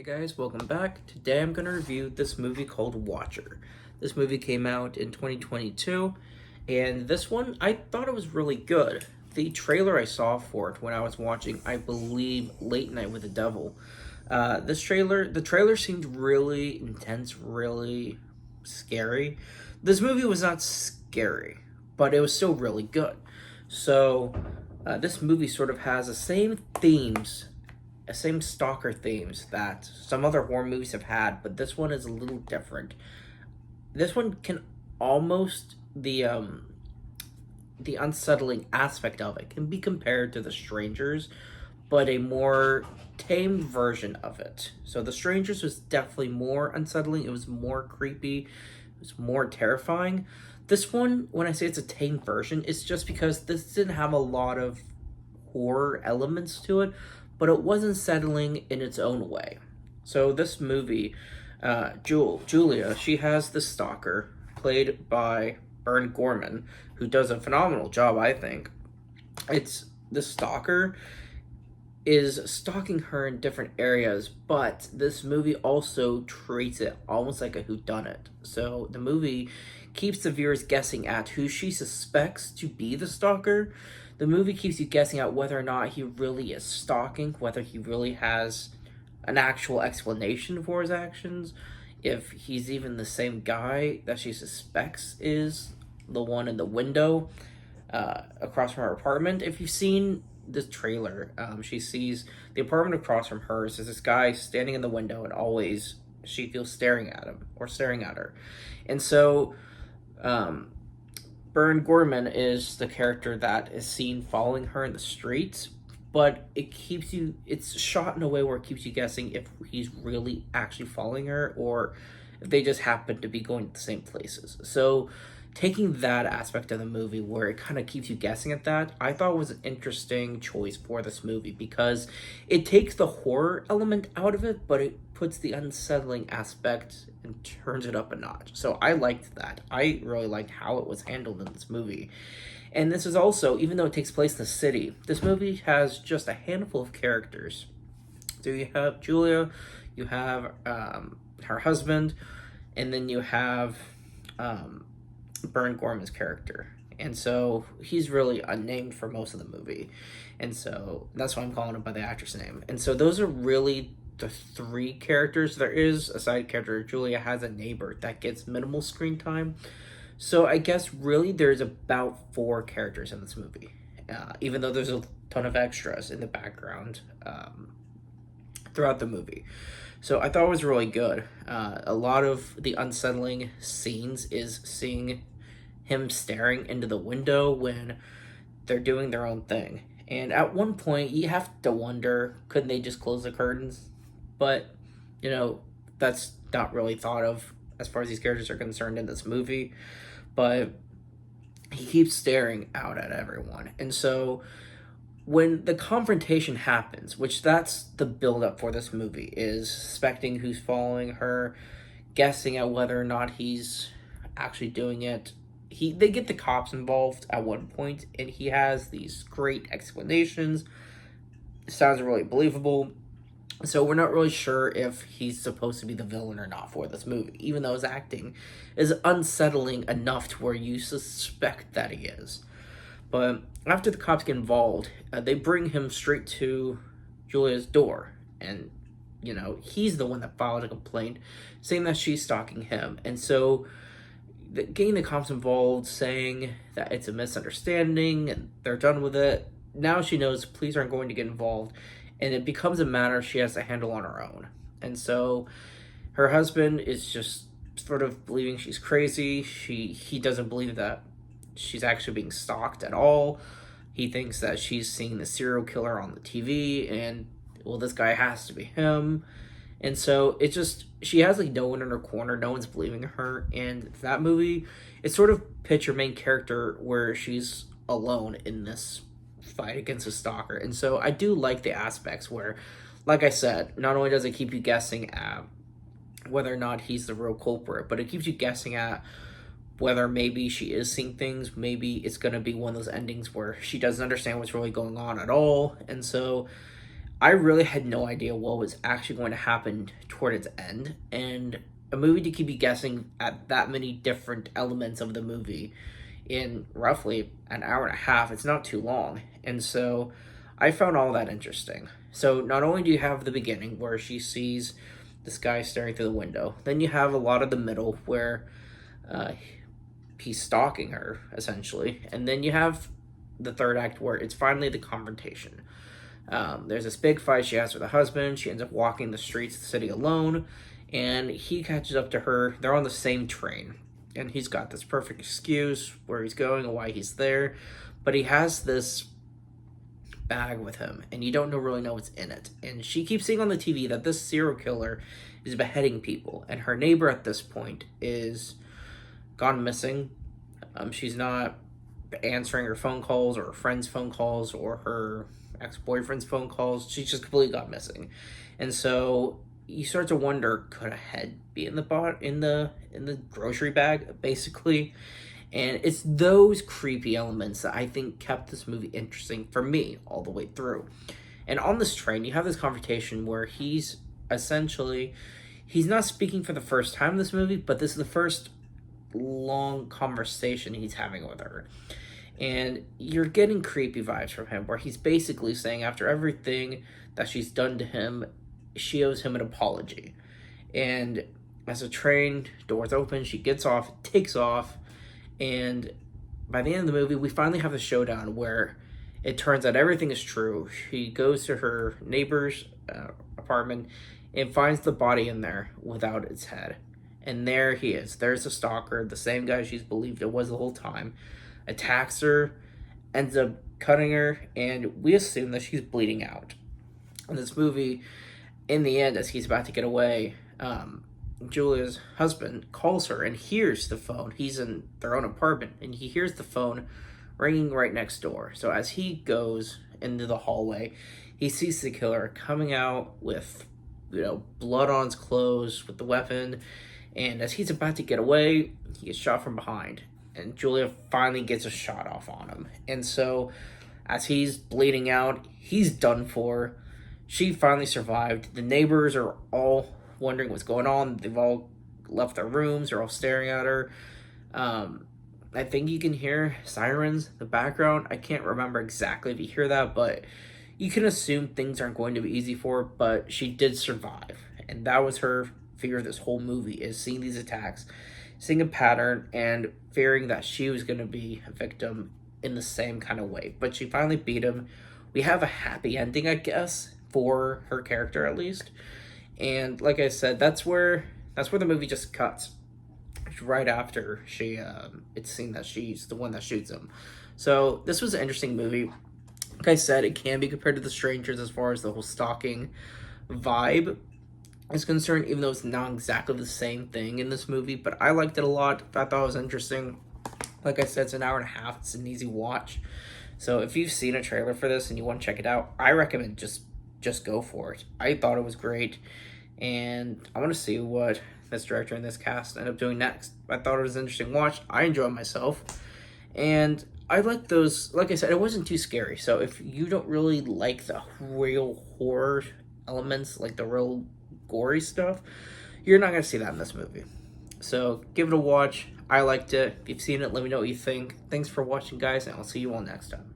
Hey guys, welcome back. Today I'm going to review this movie called Watcher. This movie came out in 2022, and this one, I thought it was really good. The trailer I saw for it when I was watching, I believe, Late Night with the Devil. The trailer seemed really intense, really scary. This movie was not scary, but it was still really good. So, this movie sort of has the same stalker themes that some other horror movies have had, but this one is a little different. This one can almost the unsettling aspect of it can be compared to The Strangers, but a more tamed version of it. So The Strangers was definitely more unsettling. It was more creepy. It was more terrifying. This one, when I say it's a tamed version, it's just because this didn't have a lot of horror elements to it, but it wasn't settling in its own way. So this movie, Julia, she has the stalker played by Bern Gorman, who does a phenomenal job, I think. It's the stalker is stalking her in different areas, but this movie also treats it almost like a whodunit. So the movie keeps the viewers guessing at who she suspects to be the stalker. The movie keeps you guessing at whether or not he really is stalking, whether he really has an actual explanation for his actions, if he's even the same guy that she suspects is the one in the window across from her apartment. If you've seen this trailer, she sees the apartment across from hers. There's this guy standing in the window, and always she feels staring at him or staring at her. And so, Bern Gorman is the character that is seen following her in the streets, but it's shot in a way where it keeps you guessing if he's really actually following her or if they just happen to be going to the same places. So, taking that aspect of the movie where it kind of keeps you guessing at that, I thought was an interesting choice for this movie because it takes the horror element out of it, but it puts the unsettling aspect and turns it up a notch. So I liked that. I really liked how it was handled in this movie. And this is also, even though it takes place in the city, this movie has just a handful of characters. So you have Julia, you have her husband, and then you have Bern Gorman's character. And so he's really unnamed for most of the movie. And so that's why I'm calling him by the actor's name. And so those are really the three characters. There is a side character. Julia has a neighbor that gets minimal screen time. So I guess really there's about four characters in this movie. Even though there's a ton of extras in the background throughout the movie. So I thought it was really good. A lot of the unsettling scenes is seeing him staring into the window when they're doing their own thing. And at one point, you have to wonder, couldn't they just close the curtains? But, that's not really thought of as far as these characters are concerned in this movie. But he keeps staring out at everyone. And so when the confrontation happens, which that's the build-up for this movie, is suspecting who's following her, guessing at whether or not he's actually doing it. They get the cops involved at one point, and he has these great explanations. It sounds really believable. So we're not really sure if he's supposed to be the villain or not for this movie, even though his acting is unsettling enough to where you suspect that he is. But after the cops get involved, they bring him straight to Julia's door, and he's the one that filed a complaint saying that she's stalking him. And so getting the cops involved, saying that it's a misunderstanding and they're done with it. Now she knows police aren't going to get involved, and it becomes a matter she has to handle on her own. And so her husband is just sort of believing she's crazy. He doesn't believe that she's actually being stalked at all. He thinks that she's seeing the serial killer on the TV, and well, this guy has to be him. And so it just, she has no one in her corner, no one's believing her. And that movie, it's sort of pitch your main character where she's alone in this fight against a stalker. And so I do like the aspects where, like I said, not only does it keep you guessing at whether or not he's the real culprit, but it keeps you guessing at whether maybe she is seeing things, maybe it's going to be one of those endings where she doesn't understand what's really going on at all. And so I really had no idea what was actually going to happen toward its end, and a movie to keep you guessing at that many different elements of the movie in roughly an hour and a half, it's not too long. And so I found all that interesting. So not only do you have the beginning where she sees this guy staring through the window, then you have a lot of the middle where uh, he's stalking her, essentially, and then you have the third act where it's finally the confrontation. There's this big fight she has with her husband. She ends up walking the streets of the city alone, and he catches up to her. They're on the same train, and he's got this perfect excuse where he's going and why he's there, but he has this bag with him, and you don't really know what's in it. And she keeps seeing on the TV that this serial killer is beheading people, and her neighbor at this point is gone missing. She's not answering her phone calls or her friends' phone calls or her ex-boyfriend's phone calls. She just completely got missing. And so you start to wonder, could a head be in the grocery bag, basically? And it's those creepy elements that I think kept this movie interesting for me all the way through. And on this train, you have this confrontation where he's not speaking for the first time in this movie, but this is the first long conversation he's having with her. And you're getting creepy vibes from him where he's basically saying after everything that she's done to him, she owes him an apology. And as the train doors open, she gets off, takes off, and by the end of the movie, we finally have the showdown where it turns out everything is true. She goes to her neighbor's apartment and finds the body in there without its head. And there he is. There's the stalker, the same guy she's believed it was the whole time. Attacks her, ends up cutting her, and we assume that she's bleeding out. In this movie, in the end, as he's about to get away, Julia's husband calls her and hears the phone. He's in their own apartment, and he hears the phone ringing right next door. So as he goes into the hallway, he sees the killer coming out with, blood on his clothes, with the weapon, and as he's about to get away, he gets shot from behind. And Julia finally gets a shot off on him. And so, as he's bleeding out, he's done for. She finally survived. The neighbors are all wondering what's going on. They've all left their rooms. They're all staring at her. I think you can hear sirens in the background. I can't remember exactly if you hear that, but you can assume things aren't going to be easy for her. But she did survive. And that was her fear of this whole movie, is seeing these attacks, seeing a pattern, and fearing that she was going to be a victim in the same kind of way. But she finally beat him. We have a happy ending, I guess, for her character at least. And like I said, that's where the movie just cuts. Right after it's seen that she's the one that shoots him. So this was an interesting movie. Like I said, it can be compared to The Strangers as far as the whole stalking vibe is concerned, even though it's not exactly the same thing in this movie, but I liked it a lot. I thought it was interesting. Like I said, it's an hour and a half. It's an easy watch. So if you've seen a trailer for this and you want to check it out, I recommend just go for it. I thought it was great, and I want to see what this director and this cast end up doing next. I thought it was an interesting watch. I enjoyed myself, and I like those. Like I said, it wasn't too scary. So if you don't really like the real horror elements, like the real gory stuff, you're not going to see that in this movie. So give it a watch. I liked it. If you've seen it, let me know what you think. Thanks for watching, guys, and I'll see you all next time.